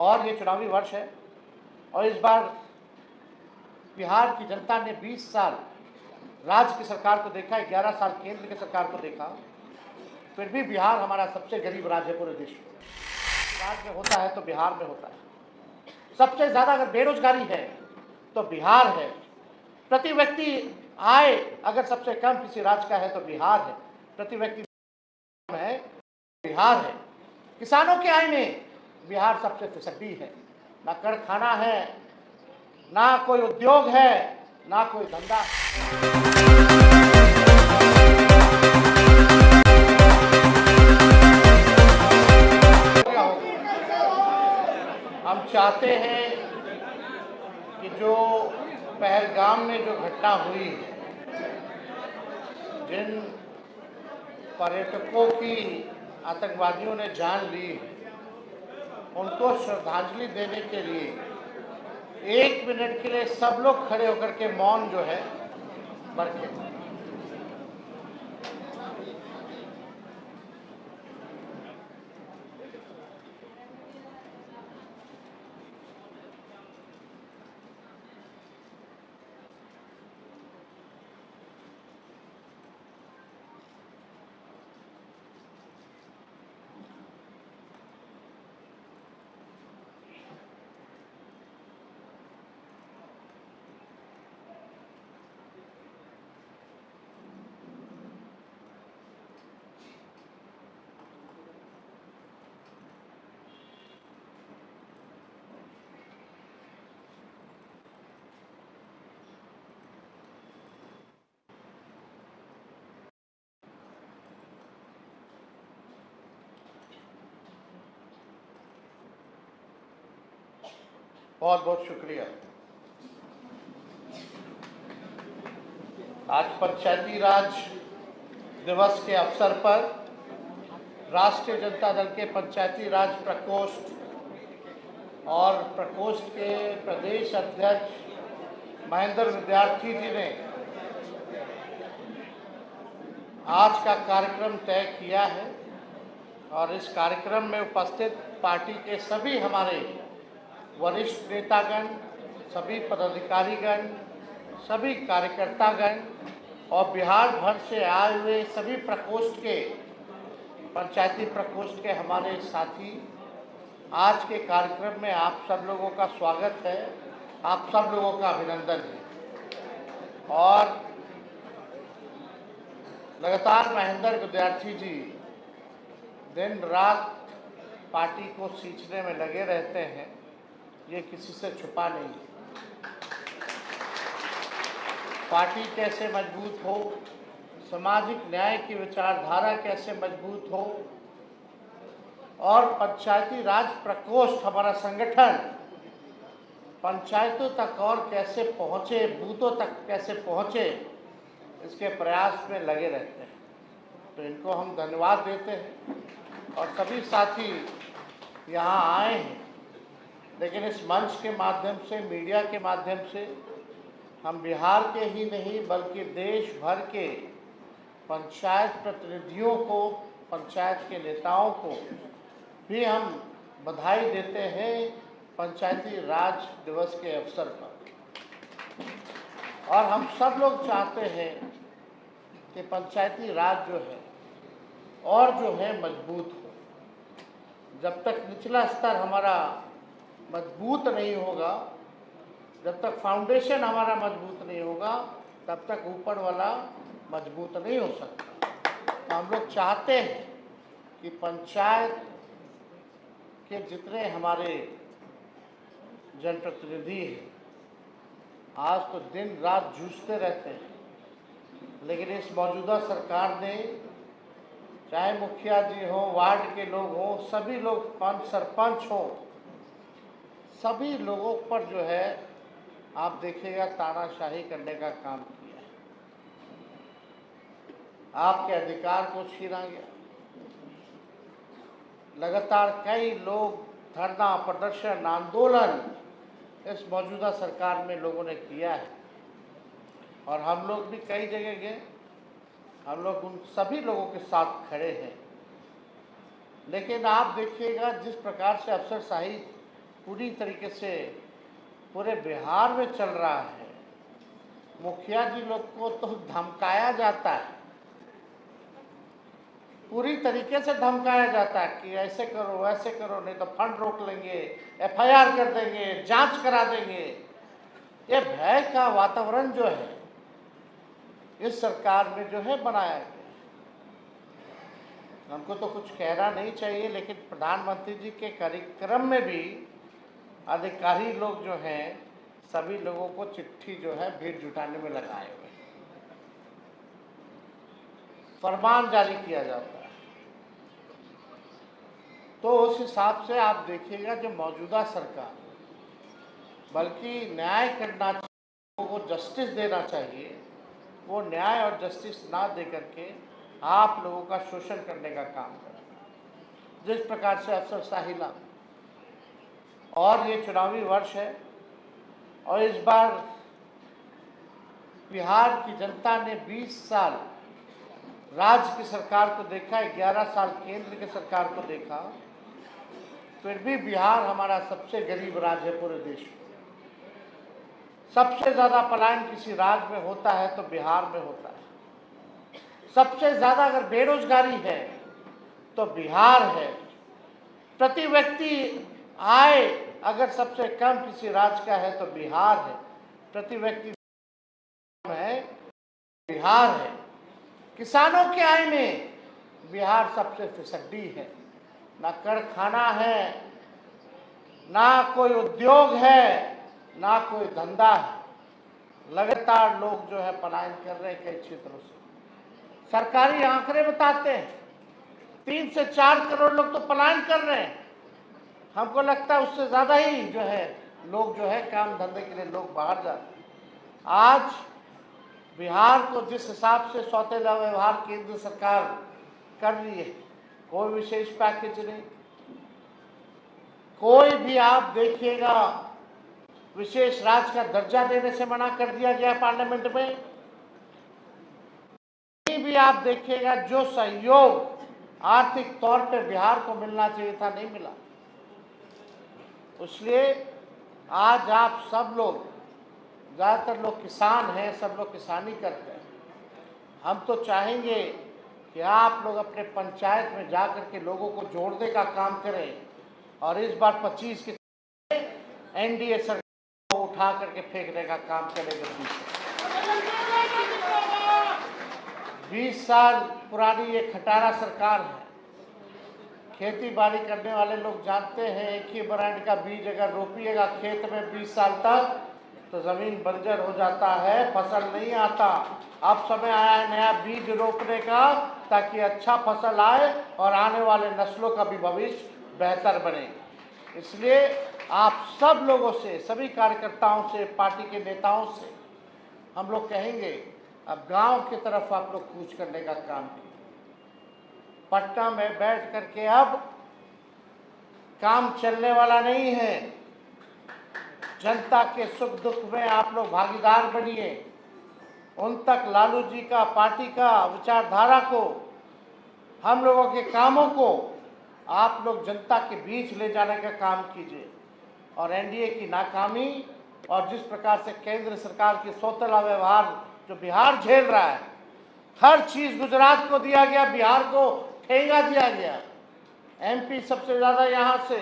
और ये चुनावी वर्ष है और इस बार बिहार की जनता ने 20 साल राज्य की सरकार को देखा, 11 साल केंद्र की सरकार को देखा, फिर भी बिहार हमारा सबसे गरीब राज्य है पूरे देश में। राज्य में होता है तो बिहार में होता है। सबसे ज़्यादा अगर बेरोजगारी है तो बिहार है। प्रति व्यक्ति आय अगर सबसे कम किसी राज्य का है तो बिहार है। प्रति व्यक्ति है बिहार है। किसानों के आय में बिहार सबसे फिसड्डी है। ना कारखाना है, ना कोई उद्योग है, ना कोई धंधा। हम चाहते हैं कि जो पहलगाम में जो घटना हुई है, जिन पर्यटकों की आतंकवादियों ने जान ली है, उनको श्रद्धांजलि देने के लिए 1 मिनट के लिए सब लोग खड़े होकर के मौन जो है बरते। बहुत बहुत शुक्रिया। आज पंचायती राज दिवस के अवसर पर राष्ट्रीय जनता दल के पंचायती राज प्रकोष्ठ और प्रकोष्ठ के प्रदेश अध्यक्ष महेंद्र विद्यार्थी जी ने आज का कार्यक्रम तय किया है और इस कार्यक्रम में उपस्थित पार्टी के सभी हमारे वरिष्ठ नेतागण, सभी पदाधिकारीगण, सभी कार्यकर्तागण और बिहार भर से आए हुए सभी प्रकोष्ठ के पंचायती प्रकोष्ठ के हमारे साथी, आज के कार्यक्रम में आप सब लोगों का स्वागत है, आप सब लोगों का अभिनंदन है। और लगातार महेंद्र विद्यार्थी जी दिन रात पार्टी को सींचने में लगे रहते हैं, ये किसी से छुपा नहीं है। पार्टी कैसे मजबूत हो, सामाजिक न्याय की विचारधारा कैसे मजबूत हो और पंचायती राज प्रकोष्ठ हमारा संगठन पंचायतों तक और कैसे पहुँचे, बूथों तक कैसे पहुँचे, इसके प्रयास में लगे रहते हैं। तो इनको हम धन्यवाद देते हैं और सभी साथी यहाँ आए हैं, लेकिन इस मंच के माध्यम से, मीडिया के माध्यम से हम बिहार के ही नहीं बल्कि देश भर के पंचायत प्रतिनिधियों को, पंचायत के नेताओं को भी हम बधाई देते हैं पंचायती राज दिवस के अवसर पर। और हम सब लोग चाहते हैं कि पंचायती राज जो है और जो है मजबूत हो। जब तक निचला स्तर हमारा मजबूत नहीं होगा, जब तक फाउंडेशन हमारा मजबूत नहीं होगा, तब तक ऊपर वाला मजबूत नहीं हो सकता। तो हम लोग चाहते हैं कि पंचायत के जितने हमारे जनप्रतिनिधि हैं, आज तो दिन रात जूझते रहते हैं, लेकिन इस मौजूदा सरकार ने, चाहे मुखिया जी हो, वार्ड के लोग हों, सभी लोग, पंच सरपंच हों, सभी लोगों पर जो है आप देखिएगा तानाशाही करने का काम किया है। आपके अधिकार को छीना गया। लगातार कई लोग धरना, प्रदर्शन, आंदोलन इस मौजूदा सरकार में लोगों ने किया है और हम लोग भी कई जगह गए, हम लोग उन सभी लोगों के साथ खड़े हैं। लेकिन आप देखिएगा जिस प्रकार से अफसरशाही पूरी तरीके से पूरे बिहार में चल रहा है। मुखिया जी लोग को तो धमकाया जाता है, पूरी तरीके से धमकाया जाता है कि ऐसे करो वैसे करो, नहीं तो फंड रोक लेंगे, एफआईआर कर देंगे, जांच करा देंगे। ये भय का वातावरण जो है इस सरकार में जो है बनाया गया। हमको तो कुछ कहना नहीं चाहिए, लेकिन प्रधानमंत्री जी के कार्यक्रम में भी अधिकारी लोग जो हैं सभी लोगों को चिट्ठी जो है भीड़ जुटाने में लगाए हुए, फरमान जारी किया जाता है। तो उस हिसाब से आप देखिएगा जो मौजूदा सरकार बल्कि न्याय करना चाहिए, लोगों को जस्टिस देना चाहिए, वो न्याय और जस्टिस ना दे करके आप लोगों का शोषण करने का काम कर रहे हैं। जिस प्रकार से अफसरशाही लागू, और ये चुनावी वर्ष है और इस बार बिहार की जनता ने 20 साल राज्य की सरकार को देखा, 11 साल केंद्र की सरकार को देखा, फिर भी बिहार हमारा सबसे गरीब राज्य है पूरे देश में। सबसे ज़्यादा पलायन किसी राज्य में होता है तो बिहार में होता है। सबसे ज़्यादा अगर बेरोजगारी है तो बिहार है। प्रति व्यक्ति आय अगर सबसे कम किसी राज्य का है तो बिहार है। प्रति व्यक्ति है बिहार है। किसानों के आय में बिहार सबसे फिसड्डी है। ना कारखाना है, ना कोई उद्योग है, ना कोई धंधा है। लगातार लोग जो है पलायन कर रहे हैं कई क्षेत्रों से। सरकारी आंकड़े बताते हैं 3 से 4 करोड़ लोग तो पलायन कर रहे हैं। हमको लगता है उससे ज़्यादा ही जो है लोग जो है काम धंधे के लिए लोग बाहर जाते हैं। आज बिहार को जिस हिसाब से सौतेला व्यवहार केंद्र सरकार कर रही है, कोई विशेष पैकेज नहीं, कोई भी आप देखिएगा विशेष राज्य का दर्जा देने से मना कर दिया गया पार्लियामेंट में। कहीं भी आप देखिएगा जो सहयोग आर्थिक तौर पे बिहार को मिलना चाहिए था नहीं मिला। इसलिए आज आप सब लोग, ज़्यादातर लोग किसान हैं, सब लोग किसानी करते हैं। हम तो चाहेंगे कि आप लोग अपने पंचायत में जा कर के लोगों को जोड़ने का काम करें और इस बार 25 के एनडीए सरकार को उठा करके फेंकने का काम करेंगे। 20 साल पुरानी ये खटारा सरकार है। खेती बाड़ी करने वाले लोग जानते हैं एक ही ब्रांड का बीज अगर रोपिएगा खेत में 20 साल तक तो ज़मीन बंजर हो जाता है, फसल नहीं आता। अब समय आया है नया बीज रोपने का ताकि अच्छा फसल आए और आने वाले नस्लों का भी भविष्य बेहतर बने। इसलिए आप सब लोगों से, सभी कार्यकर्ताओं से, पार्टी के नेताओं से हम लोग कहेंगे अब गांव की तरफ आप लोग कूच करने का काम कीजिए। पटना में बैठ करके अब काम चलने वाला नहीं है। जनता के सुख दुख में आप लोग भागीदार बनिए। उन तक लालू जी का, पार्टी का विचारधारा को, हम लोगों के कामों को आप लोग जनता के बीच ले जाने का काम कीजिए। और एनडीए की नाकामी और जिस प्रकार से केंद्र सरकार की सौतेला व्यवहार जो बिहार झेल रहा है, हर चीज़ गुजरात को दिया गया, बिहार को ठेंगा दिया गया। एमपी सबसे ज़्यादा यहाँ से,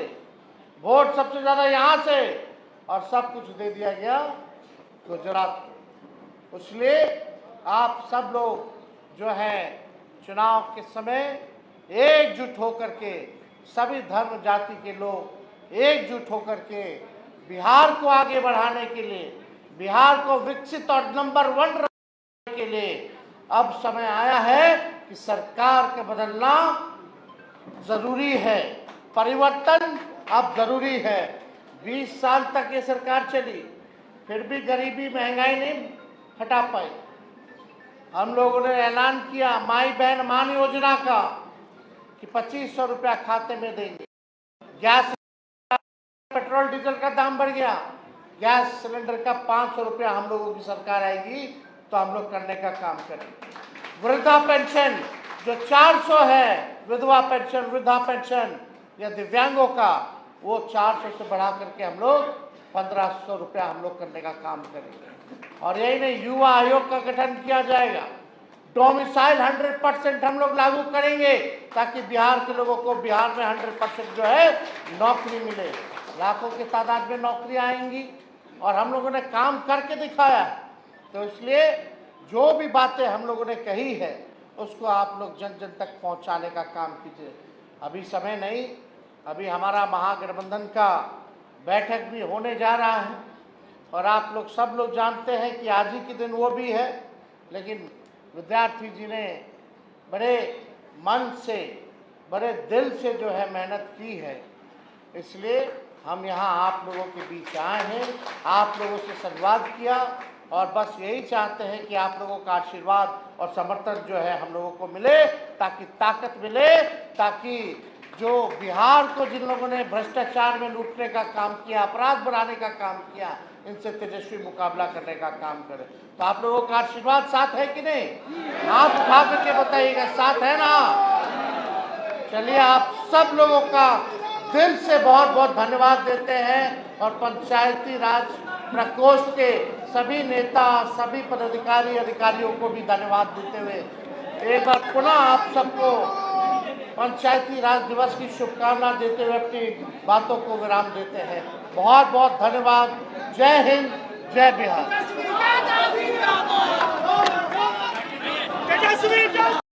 वोट सबसे ज़्यादा यहाँ से, और सब कुछ दे दिया गया गुजरात को। इसलिए आप सब लोग जो है चुनाव के समय एकजुट होकर के, सभी धर्म जाति के लोग एकजुट होकर के बिहार को आगे बढ़ाने के लिए, बिहार को विकसित और नंबर 1 रखने के लिए अब समय आया है कि सरकार को बदलना जरूरी है। परिवर्तन अब जरूरी है। 20 साल तक ये सरकार चली, फिर भी गरीबी महंगाई नहीं हटा पाई। हम लोगों ने ऐलान किया माई बहन मान योजना का कि 2500 रुपया खाते में देंगे। गैस, पेट्रोल डीजल का दाम बढ़ गया, गैस सिलेंडर का 500 रुपया हम लोगों की सरकार आएगी तो हम लोग करने का काम करेंगे। वृद्धा पेंशन जो 400 है, विधवा पेंशन, वृद्धा पेंशन या दिव्यांगों का वो 400 से बढ़ा करके हम लोग 1500 रुपया हम लोग करने का काम करेंगे। और यही नहीं, युवा आयोग का गठन किया जाएगा। डोमिसाइल 100% हम लोग लागू करेंगे ताकि बिहार के लोगों को बिहार में 100% जो है नौकरी मिले। लाखों की तादाद में नौकरी आएंगी और हम लोगों ने काम करके दिखाया है। तो इसलिए जो भी बातें हम लोगों ने कही है उसको आप लोग जन जन तक पहुंचाने का काम कीजिए। अभी समय नहीं, अभी हमारा महागठबंधन का बैठक भी होने जा रहा है और आप लोग सब लोग जानते हैं कि आज ही के दिन वो भी है, लेकिन विद्यार्थी जी ने बड़े मन से, बड़े दिल से जो है मेहनत की है, इसलिए हम यहाँ आप लोगों के बीच आए हैं, आप लोगों से संवाद किया और बस यही चाहते हैं कि आप लोगों का आशीर्वाद और समर्थन जो है हम लोगों को मिले, ताकि ताकत मिले, ताकि जो बिहार को जिन लोगों ने भ्रष्टाचार में लूटने का काम किया, अपराध बढ़ाने का काम किया, इनसे तेजस्वी मुकाबला करने का काम करे। तो आप लोगों का आशीर्वाद साथ है कि नहीं? हाथ उठा करके बताइएगा, साथ है ना? चलिए, आप सब लोगों का दिल से बहुत बहुत धन्यवाद देते हैं और पंचायती राज प्रकोष्ठ के सभी नेता, सभी पदाधिकारी, अधिकारियों को भी धन्यवाद देते हुए एक बार पुनः आप सबको पंचायती राज दिवस की शुभकामना देते हुए अपनी बातों को विराम देते हैं। बहुत बहुत धन्यवाद। जय हिंद, जय बिहार।